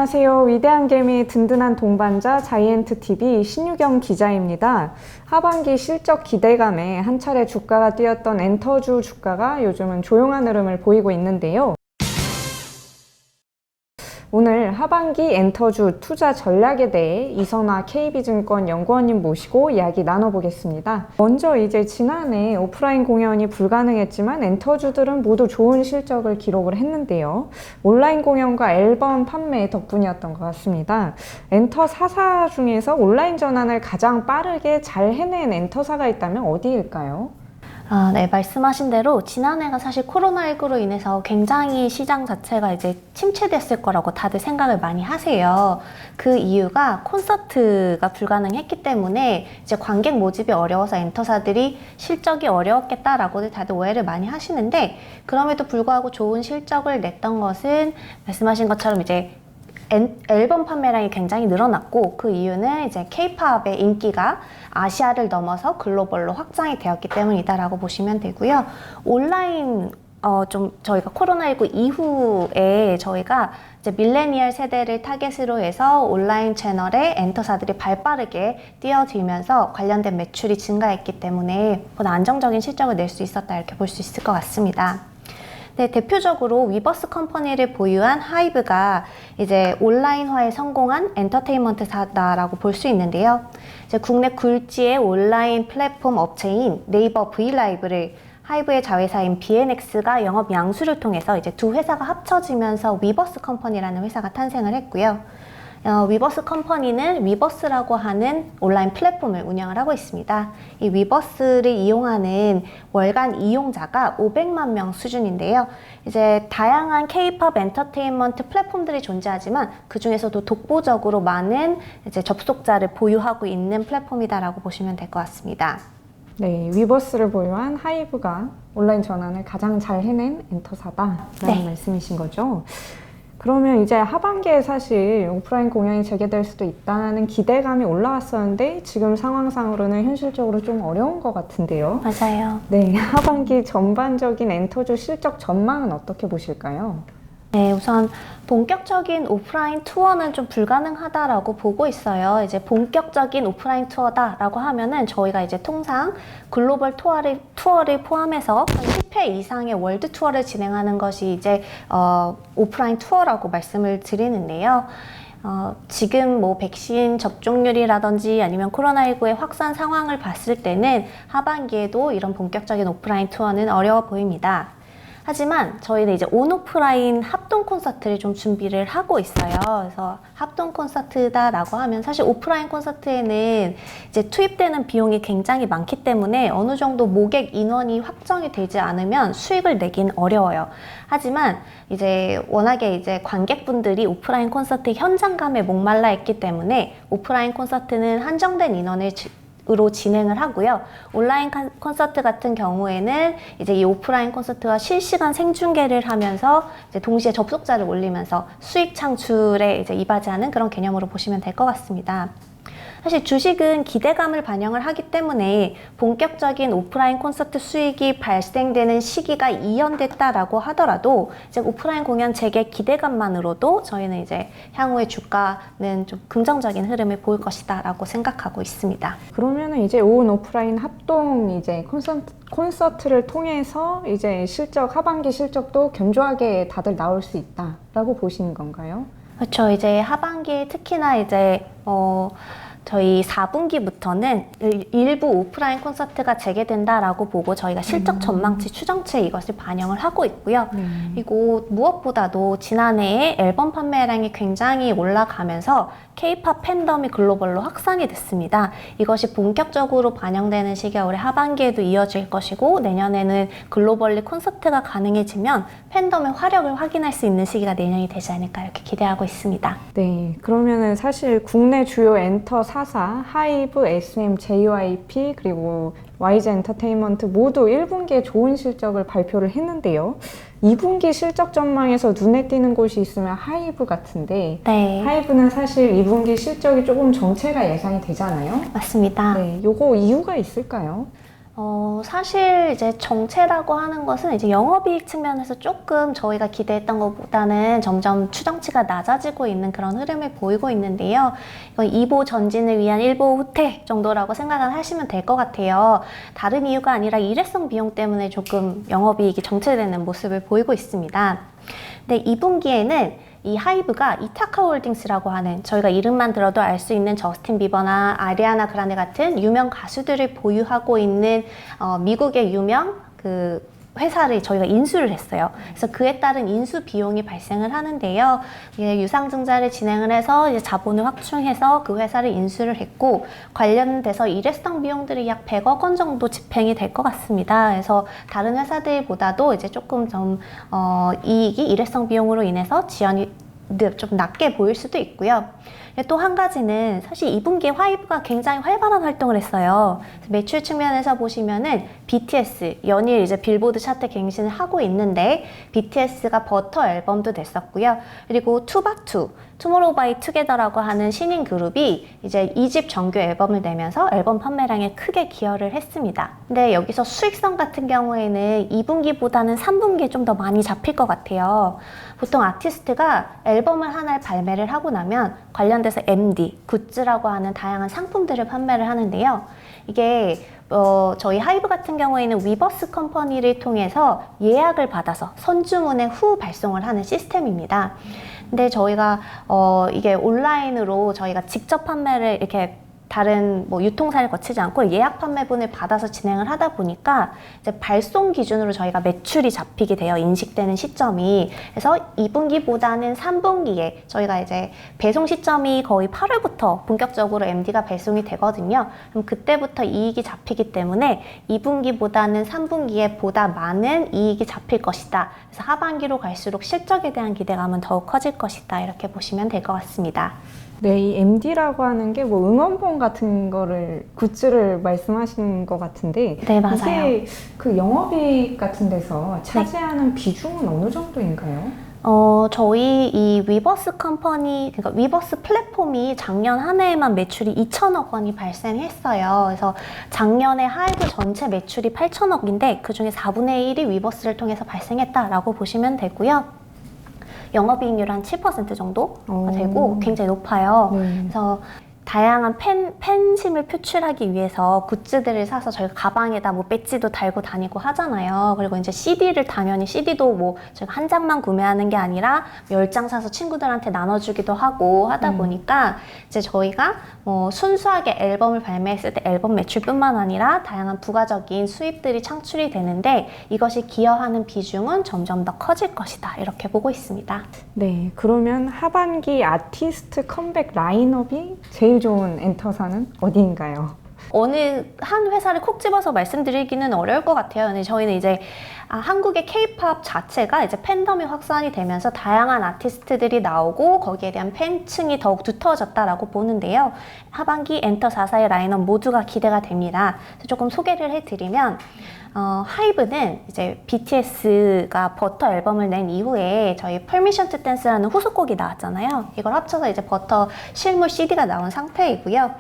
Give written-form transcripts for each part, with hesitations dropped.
안녕하세요. 위대한 개미의 든든한 동반자 자이언트TV 신유경 기자입니다. 하반기 실적 기대감에 한 차례 주가가 뛰었던 엔터주 주가가 요즘은 조용한 흐름을 보이고 있는데요. 오늘 하반기 엔터주 투자 전략에 대해 이선화 KB증권 연구원님 모시고 이야기 나눠보겠습니다. 먼저 이제 지난해 오프라인 공연이 불가능했지만 엔터주들은 모두 좋은 실적을 기록을 했는데요. 온라인 공연과 앨범 판매 덕분이었던 것 같습니다. 엔터 4사 중에서 온라인 전환을 가장 빠르게 잘 해낸 엔터사가 있다면 어디일까요? 네, 말씀하신 대로 지난해가 사실 코로나19로 인해서 굉장히 시장 자체가 이제 침체됐을 거라고 다들 생각을 많이 하세요. 그 이유가 콘서트가 불가능했기 때문에 이제 관객 모집이 어려워서 엔터사들이 실적이 어려웠겠다라고들 다들 오해를 많이 하시는데, 그럼에도 불구하고 좋은 실적을 냈던 것은 말씀하신 것처럼 이제 앨범 판매량이 굉장히 늘어났고, 그 이유는 이제 K-팝의 인기가 아시아를 넘어서 글로벌로 확장이 되었기 때문이다라고 보시면 되고요. 온라인 좀 저희가 코로나19 이후에 저희가 이제 밀레니얼 세대를 타겟으로 해서 온라인 채널에 엔터사들이 발빠르게 뛰어들면서 관련된 매출이 증가했기 때문에 보다 안정적인 실적을 낼 수 있었다, 이렇게 볼 수 있을 것 같습니다. 네, 대표적으로 위버스 컴퍼니를 보유한 하이브가 이제 온라인화에 성공한 엔터테인먼트사다라고 볼 수 있는데요. 이제 국내 굴지의 온라인 플랫폼 업체인 네이버 브이라이브를 하이브의 자회사인 BNX가 영업 양수를 통해서 이제 두 회사가 합쳐지면서 위버스 컴퍼니라는 회사가 탄생을 했고요. 위버스 컴퍼니는 위버스라고 하는 온라인 플랫폼을 운영을 하고 있습니다. 이 위버스를 이용하는 월간 이용자가 500만 명 수준인데요. 이제 다양한 K-팝 엔터테인먼트 플랫폼들이 존재하지만 그 중에서도 독보적으로 많은 이제 접속자를 보유하고 있는 플랫폼이다라고 보시면 될 것 같습니다. 네, 위버스를 보유한 하이브가 온라인 전환을 가장 잘 해낸 엔터사다라는 말씀이신 거죠. 그러면 이제 하반기에 사실 오프라인 공연이 재개될 수도 있다는 기대감이 올라왔었는데 지금 상황상으로는 현실적으로 좀 어려운 것 같은데요. 맞아요. 네, 하반기 전반적인 엔터주 실적 전망은 어떻게 보실까요? 네, 우선 본격적인 오프라인 투어는 좀 불가능하다라고 보고 있어요. 이제 본격적인 오프라인 투어다라고 하면은 저희가 이제 통상 글로벌 투어를 포함해서 10회 이상의 월드 투어를 진행하는 것이 이제 오프라인 투어라고 말씀을 드리는데요. 지금 뭐 백신 접종률이라든지 아니면 코로나19의 확산 상황을 봤을 때는 하반기에도 이런 본격적인 오프라인 투어는 어려워 보입니다. 하지만 저희는 이제 온오프라인 합동 콘서트를 좀 준비를 하고 있어요. 그래서 합동 콘서트다라고 하면 사실 오프라인 콘서트에는 이제 투입되는 비용이 굉장히 많기 때문에 어느 정도 모객 인원이 확정이 되지 않으면 수익을 내긴 어려워요. 하지만 이제 워낙에 이제 관객분들이 오프라인 콘서트 현장감에 목말라 있기 때문에 오프라인 콘서트는 한정된 인원을 으로 진행을 하고요. 온라인 콘서트 같은 경우에는 이제 이 오프라인 콘서트와 실시간 생중계를 하면서 이제 동시에 접속자를 올리면서 수익 창출에 이제 이바지하는 그런 개념으로 보시면 될 것 같습니다. 사실 주식은 기대감을 반영을 하기 때문에 본격적인 오프라인 콘서트 수익이 발생되는 시기가 이연됐다라고 하더라도 이제 오프라인 공연 재개 기대감만으로도 저희는 이제 향후의 주가는 좀 긍정적인 흐름을 보일 것이다라고 생각하고 있습니다. 그러면은 이제 온 오프라인 합동 이제 콘서트를 통해서 이제 하반기 실적도 견조하게 다들 나올 수 있다라고 보시는 건가요? 그렇죠. 이제 하반기에 특히나 이제 저희 4분기부터는 일부 오프라인 콘서트가 재개된다라고 보고 저희가 실적 전망치 추정치에 이것을 반영을 하고 있고요. 그리고 무엇보다도 지난해에 앨범 판매량이 굉장히 올라가면서 K-팝 팬덤이 글로벌로 확산이 됐습니다. 이것이 본격적으로 반영되는 시기가 올해 하반기에도 이어질 것이고, 내년에는 글로벌리 콘서트가 가능해지면 팬덤의 화력을 확인할 수 있는 시기가 내년이 되지 않을까, 이렇게 기대하고 있습니다. 네, 그러면은 사실 국내 주요 엔터 4사, 하이브, SM, JYP, 그리고 YG 엔터테인먼트 모두 1분기에 좋은 실적을 발표를 했는데요. 2분기 실적 전망에서 눈에 띄는 곳이 있으면 하이브 같은데, 네. 하이브는 사실 2분기 실적이 조금 정체가 예상이 되잖아요. 맞습니다. 네, 요거 이유가 있을까요? 사실 이제 정체라고 하는 것은 이제 영업이익 측면에서 조금 저희가 기대했던 것보다는 점점 추정치가 낮아지고 있는 그런 흐름을 보이고 있는데요. 이건 2보 전진을 위한 1보 후퇴 정도라고 생각을 하시면 될 것 같아요. 다른 이유가 아니라 일회성 비용 때문에 조금 영업이익이 정체되는 모습을 보이고 있습니다. 근데 2분기에는 이 하이브가 이타카 홀딩스라고 하는 저희가 이름만 들어도 알 수 있는 저스틴 비버나 아리아나 그란데 같은 유명 가수들을 보유하고 있는 미국의 유명 그 회사를 저희가 인수를 했어요. 그래서 그에 따른 인수 비용이 발생을 하는데요. 유상증자를 진행을 해서 이제 자본을 확충해서 그 회사를 인수를 했고 관련돼서 일회성 비용들이 약 100억 원 정도 집행이 될 것 같습니다. 그래서 다른 회사들보다도 이제 조금 좀 이익이 일회성 비용으로 인해서 지연이 좀 낮게 보일 수도 있고요. 또 한 가지는 사실 2분기에 하이브가 굉장히 활발한 활동을 했어요. 매출 측면에서 보시면은 BTS 연일 이제 빌보드 차트 갱신을 하고 있는데 BTS가 버터 앨범도 냈었고요. 그리고 투바투 투모로우 바이 투게더라고 하는 신인 그룹이 이제 2집 정규 앨범을 내면서 앨범 판매량에 크게 기여를 했습니다. 근데 여기서 수익성 같은 경우에는 2분기보다는 3분기에 좀 더 많이 잡힐 것 같아요. 보통 아티스트가 앨범을 하나를 발매를 하고 나면 관련돼서 MD, 굿즈라고 하는 다양한 상품들을 판매를 하는데요. 이게 저희 하이브 같은 경우에는 위버스 컴퍼니를 통해서 예약을 받아서 선주문에 후 발송을 하는 시스템입니다. 근데 저희가 이게 온라인으로 저희가 직접 판매를 이렇게 다른 뭐 유통사를 거치지 않고 예약 판매분을 받아서 진행을 하다 보니까 이제 발송 기준으로 저희가 매출이 잡히게 돼요. 인식되는 시점이. 그래서 2분기보다는 3분기에 저희가 이제 배송 시점이 거의 8월부터 본격적으로 MD가 발송이 되거든요. 그럼 그때부터 이익이 잡히기 때문에 2분기보다는 3분기에 보다 많은 이익이 잡힐 것이다. 그래서 하반기로 갈수록 실적에 대한 기대감은 더욱 커질 것이다. 이렇게 보시면 될 것 같습니다. 네, 이 MD라고 하는 게 뭐 응원봉 같은 거를 굿즈를 말씀하시는 것 같은데 네, 맞아요. 이게 그 영업이익 같은 데서 차지하는 비중은 어느 정도인가요? 저희 이 위버스 컴퍼니, 그러니까 위버스 플랫폼이 작년 한 해에만 매출이 2천억 원이 발생했어요. 그래서 작년에 하이브 전체 매출이 8천억인데 그 중에 4분의 1이 위버스를 통해서 발생했다라고 보시면 되고요. 영업이익률 한 7% 정도가 되고 굉장히 높아요. 그래서 다양한 팬심을 표출하기 위해서 굿즈들을 사서 저희가 가방에다 뭐 배지도 달고 다니고 하잖아요. 그리고 이제 CD를 당연히 CD도 뭐 저희가 한 장만 구매하는 게 아니라 10장 사서 친구들한테 나눠주기도 하고 하다 보니까 이제 저희가 뭐 순수하게 앨범을 발매했을 때 앨범 매출뿐만 아니라 다양한 부가적인 수입들이 창출이 되는데 이것이 기여하는 비중은 점점 더 커질 것이다. 이렇게 보고 있습니다. 네, 그러면 하반기 아티스트 컴백 라인업이 제일 좋은 엔터사는 어디인가요? 어느 한 회사를 콕 집어서 말씀드리기는 어려울 것 같아요. 근데 저희는 이제 한국의 K-팝 자체가 이제 팬덤이 확산이 되면서 다양한 아티스트들이 나오고 거기에 대한 팬층이 더욱 두터워졌다라고 보는데요. 하반기 엔터 4사의 라인업 모두가 기대가 됩니다. 조금 소개를 해드리면 하이브는 이제 BTS가 버터 앨범을 낸 이후에 저희 Permission to Dance라는 후속곡이 나왔잖아요. 이걸 합쳐서 이제 버터 실물 CD가 나온 상태이고요.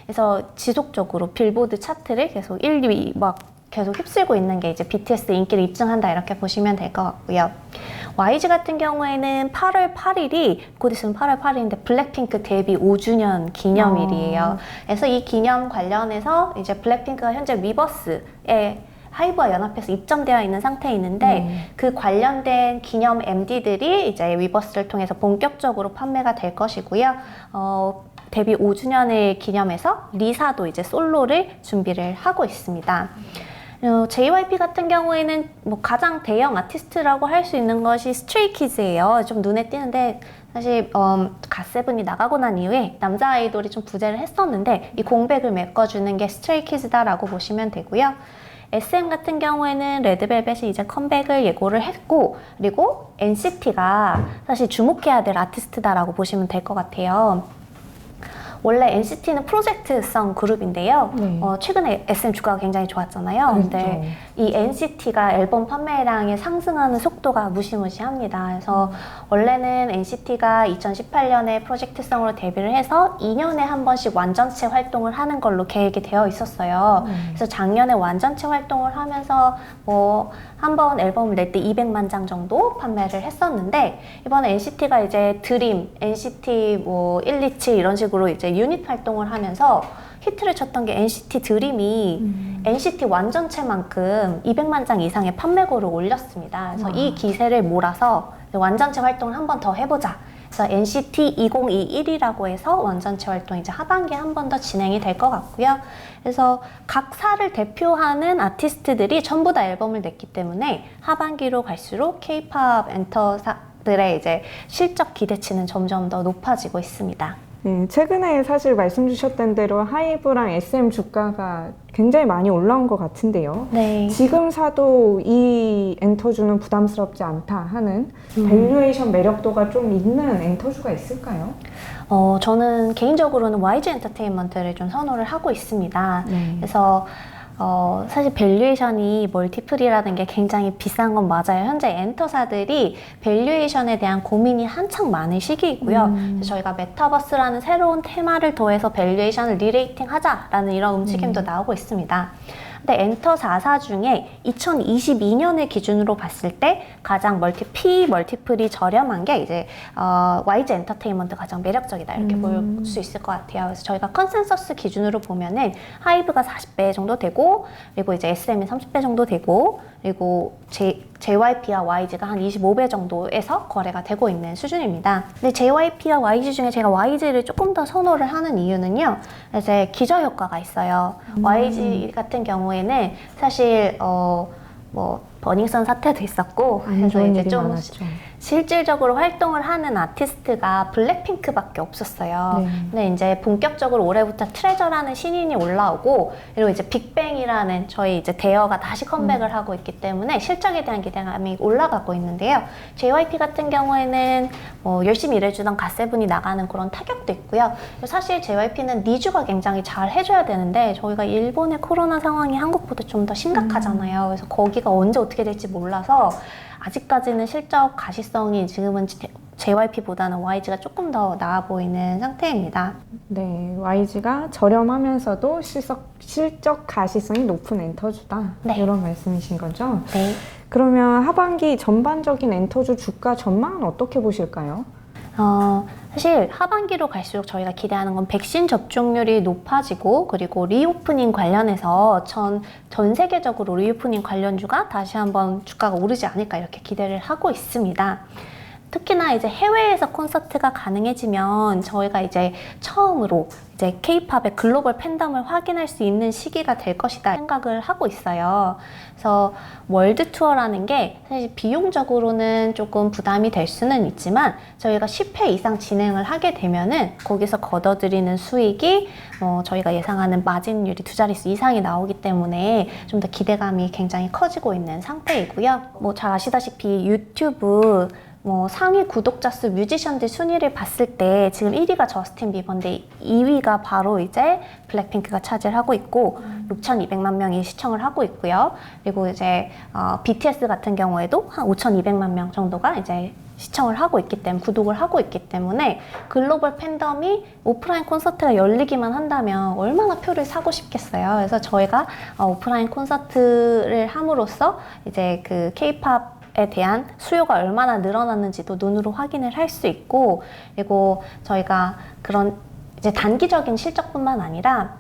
그래서 지속적으로 빌보드 차트를 계속 1, 2위 막 계속 휩쓸고 있는 게 이제 BTS 인기를 입증한다 이렇게 보시면 될 것 같고요. YG 같은 경우에는 8월 8일이 곧 있으면 8월 8일인데 블랙핑크 데뷔 5주년 기념일이에요. 그래서 이 기념 관련해서 이제 블랙핑크가 현재 위버스에 하이브와 연합해서 입점되어 있는 상태에 있는데 그 관련된 기념 MD들이 이제 위버스를 통해서 본격적으로 판매가 될 것이고요. 데뷔 5주년을 기념해서 리사도 이제 솔로를 준비를 하고 있습니다. JYP 같은 경우에는 뭐 가장 대형 아티스트라고 할 수 있는 것이 스트레이키즈예요. 좀 눈에 띄는데 사실 갓세븐이 나가고 난 이후에 남자 아이돌이 좀 부재를 했었는데 이 공백을 메꿔주는 게 스트레이키즈다라고 보시면 되고요. SM 같은 경우에는 레드벨벳이 이제 컴백을 예고를 했고 그리고 NCT가 사실 주목해야 될 아티스트다라고 보시면 될 것 같아요. 원래 NCT는 프로젝트성 그룹인데요. 네. 최근에 SM 주가가 굉장히 좋았잖아요. 그렇죠. 근데 이 NCT가 앨범 판매량이 상승하는 속도가 무시무시합니다. 그래서 원래는 NCT가 2018년에 프로젝트성으로 데뷔를 해서 2년에 한 번씩 완전체 활동을 하는 걸로 계획이 되어 있었어요. 그래서 작년에 완전체 활동을 하면서 뭐 한 번 앨범을 낼 때 200만 장 정도 판매를 했었는데, 이번에 NCT가 이제 드림, NCT 뭐 127 이런 식으로 이제 유닛 활동을 하면서 히트를 쳤던 게 NCT 드림이 NCT 완전체만큼 200만 장 이상의 판매고를 올렸습니다. 그래서 이 기세를 몰아서 완전체 활동을 한 번 더 해보자. 그래서 NCT 2021이라고 해서 완전체 활동 이제 하반기에 한 번 더 진행이 될 것 같고요. 그래서 각사를 대표하는 아티스트들이 전부 다 앨범을 냈기 때문에 하반기로 갈수록 K-pop 엔터사들의 이제 실적 기대치는 점점 더 높아지고 있습니다. 네, 최근에 사실 말씀 주셨던 대로 하이브랑 SM 주가가 굉장히 많이 올라온 것 같은데요. 네. 지금 사도 이 엔터주는 부담스럽지 않다 하는 밸류에이션 매력도가 좀 있는 엔터주가 있을까요? 저는 개인적으로는 YG 엔터테인먼트를 좀 선호를 하고 있습니다. 그래서 사실 밸류에이션이 멀티플이라는 게 굉장히 비싼 건 맞아요. 현재 엔터사들이 밸류에이션에 대한 고민이 한창 많은 시기이고요. 그래서 저희가 메타버스라는 새로운 테마를 더해서 밸류에이션을 리레이팅 하자라는 이런 움직임도 나오고 있습니다. 근데 엔터 4사 중에 2022년을 기준으로 봤을 때 가장 멀티플이 저렴한 게 이제 YG 엔터테인먼트 가장 매력적이다 이렇게 볼 수 있을 것 같아요. 그래서 저희가 컨센서스 기준으로 보면은 하이브가 40배 정도 되고, 그리고 이제 SM이 30배 정도 되고, 그리고 JYP와 YG가 한 25배 정도에서 거래가 되고 있는 수준입니다. 근데 JYP와 YG 중에 제가 YG를 조금 더 선호를 하는 이유는요, 이제 기저효과가 있어요. YG 같은 경우에는 사실 뭐 버닝썬 사태도 있었고, 그래서 이제 좀 많았죠. 실질적으로 활동을 하는 아티스트가 블랙핑크밖에 없었어요. 근데 이제 본격적으로 올해부터 트레저라는 신인이 올라오고, 그리고 이제 빅뱅이라는 저희 이제 대여가 다시 컴백을 하고 있기 때문에 실적에 대한 기대감이 올라가고 있는데요. JYP 같은 경우에는 뭐 열심히 일해주던 갓세븐이 나가는 그런 타격도 있고요. 사실 JYP는 니주가 굉장히 잘 해줘야 되는데, 저희가 일본의 코로나 상황이 한국보다 좀 더 심각하잖아요. 그래서 거기가 언제 어떻게 될지 몰라서 아직까지는 실적 가시성이 지금은 JYP보다는 YG가 조금 더 나아 보이는 상태입니다. 네, YG가 저렴하면서도 실적 가시성이 높은 엔터주다. 네. 이런 말씀이신 거죠? 네. 그러면 하반기 전반적인 엔터주 주가 전망은 어떻게 보실까요? 사실 하반기로 갈수록 저희가 기대하는 건 백신 접종률이 높아지고, 그리고 리오프닝 관련해서 전 세계적으로 리오프닝 관련주가 다시 한번 주가가 오르지 않을까 이렇게 기대를 하고 있습니다. 특히나 이제 해외에서 콘서트가 가능해지면 저희가 이제 처음으로 이제 K-팝의 글로벌 팬덤을 확인할 수 있는 시기가 될 것이다 생각을 하고 있어요. 그래서 월드 투어라는 게 사실 비용적으로는 조금 부담이 될 수는 있지만, 저희가 10회 이상 진행을 하게 되면은 거기서 걷어들이는 수익이 저희가 예상하는 마진율이 2자릿수 이상이 나오기 때문에 좀 더 기대감이 굉장히 커지고 있는 상태이고요. 뭐 잘 아시다시피 유튜브 상위 구독자 수 뮤지션들 순위를 봤을 때 지금 1위가 저스틴 비버인데 2위가 바로 이제 블랙핑크가 차지하고 있고 6,200만 명이 시청을 하고 있고요. 그리고 이제 BTS 같은 경우에도 한 5,200만 명 정도가 이제 시청을 하고 있기 때문에, 구독을 하고 있기 때문에 글로벌 팬덤이 오프라인 콘서트가 열리기만 한다면 얼마나 표를 사고 싶겠어요. 그래서 저희가 오프라인 콘서트를 함으로써 이제 그 K-pop 에 대한 수요가 얼마나 늘어났는지도 눈으로 확인을 할 수 있고, 그리고 저희가 그런 이제 단기적인 실적뿐만 아니라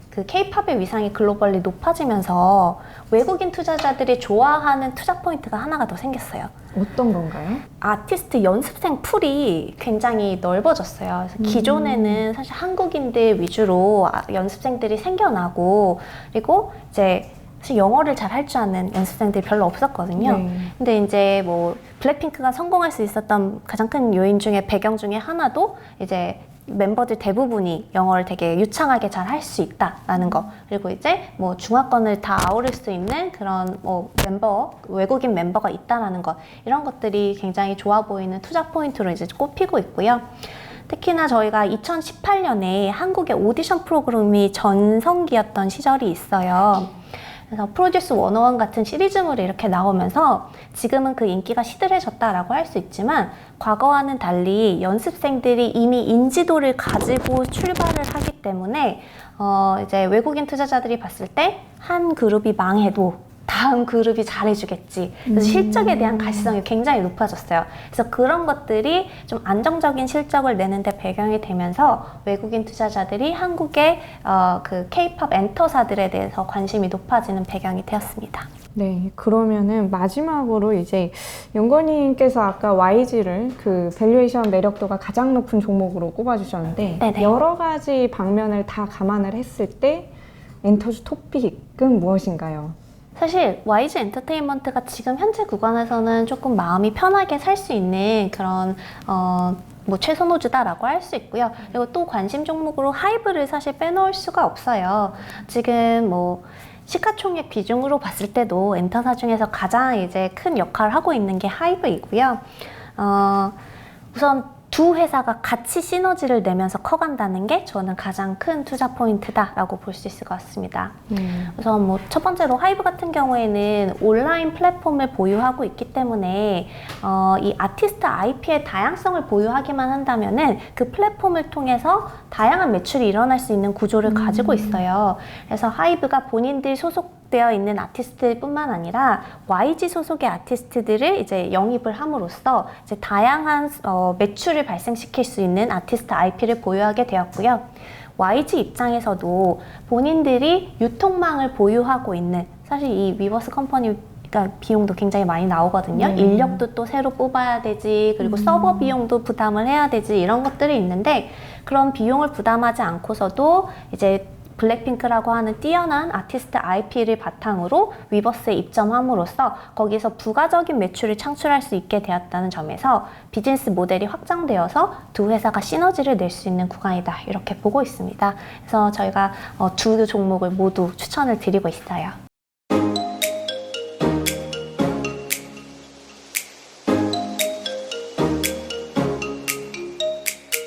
그 K-팝의 위상이 글로벌리 높아지면서 외국인 투자자들이 좋아하는 투자 포인트가 하나가 더 생겼어요. 어떤 건가요? 아티스트 연습생 풀이 굉장히 넓어졌어요. 그래서 기존에는 사실 한국인들 위주로 연습생들이 생겨나고, 그리고 이제 사실 영어를 잘 할 줄 아는 연습생들이 별로 없었거든요. 근데 이제 뭐 블랙핑크가 성공할 수 있었던 가장 큰 요인 중에 배경 중에 하나도 이제 멤버들 대부분이 영어를 되게 유창하게 잘 할 수 있다라는 거, 그리고 이제 뭐 중화권을 다 아우를 수 있는 그런 뭐 외국인 멤버가 있다라는 것, 이런 것들이 굉장히 좋아 보이는 투자 포인트로 이제 꼽히고 있고요. 특히나 저희가 2018년에 한국의 오디션 프로그램이 전성기였던 시절이 있어요. 그래서 프로듀스 101 같은 시리즈물이 이렇게 나오면서 지금은 그 인기가 시들해졌다라고 할 수 있지만 과거와는 달리 연습생들이 이미 인지도를 가지고 출발을 하기 때문에 이제 외국인 투자자들이 봤을 때 한 그룹이 망해도 다음 그룹이 잘해주겠지. 그래서 실적에 대한 가시성이 굉장히 높아졌어요. 그래서 그런 것들이 좀 안정적인 실적을 내는데 배경이 되면서 외국인 투자자들이 한국의 그 K-팝 엔터사들에 대해서 관심이 높아지는 배경이 되었습니다. 네, 그러면은 마지막으로 이제 연구원님께서 아까 YG를 그 밸류에이션 매력도가 가장 높은 종목으로 꼽아주셨는데 네네. 여러 가지 방면을 다 감안을 했을 때 엔터주 토픽은 무엇인가요? 사실 YG 엔터테인먼트가 지금 현재 구간에서는 조금 마음이 편하게 살 수 있는 그런 뭐 최선호주다라고 할 수 있고요. 그리고 또 관심 종목으로 하이브를 사실 빼놓을 수가 없어요. 지금 뭐 시가총액 비중으로 봤을 때도 엔터사 중에서 가장 이제 큰 역할을 하고 있는 게 하이브이고요. 우선 두 회사가 같이 시너지를 내면서 커간다는 게 저는 가장 큰 투자 포인트다라고 볼 수 있을 것 같습니다. 우선 뭐 첫 번째로 하이브 같은 경우에는 온라인 플랫폼을 보유하고 있기 때문에 이 아티스트 IP의 다양성을 보유하기만 한다면은 그 플랫폼을 통해서 다양한 매출이 일어날 수 있는 구조를 가지고 있어요. 그래서 하이브가 본인들 소속되어 있는 아티스트뿐만 아니라 YG 소속의 아티스트들을 이제 영입을 함으로써 이제 다양한 매출을 발생시킬 수 있는 아티스트 IP를 보유하게 되었고요. YG 입장에서도 본인들이 유통망을 보유하고 있는, 사실 이 위버스 컴퍼니가 비용도 굉장히 많이 나오거든요. 인력도 또 새로 뽑아야 되지, 그리고 서버 비용도 부담을 해야 되지, 이런 것들이 있는데 그런 비용을 부담하지 않고서도 이제 블랙핑크라고 하는 뛰어난 아티스트 IP를 바탕으로 위버스에 입점함으로써 거기서 부가적인 매출을 창출할 수 있게 되었다는 점에서 비즈니스 모델이 확장되어서 두 회사가 시너지를 낼 수 있는 구간이다, 이렇게 보고 있습니다. 그래서 저희가 두 종목을 모두 추천을 드리고 있어요.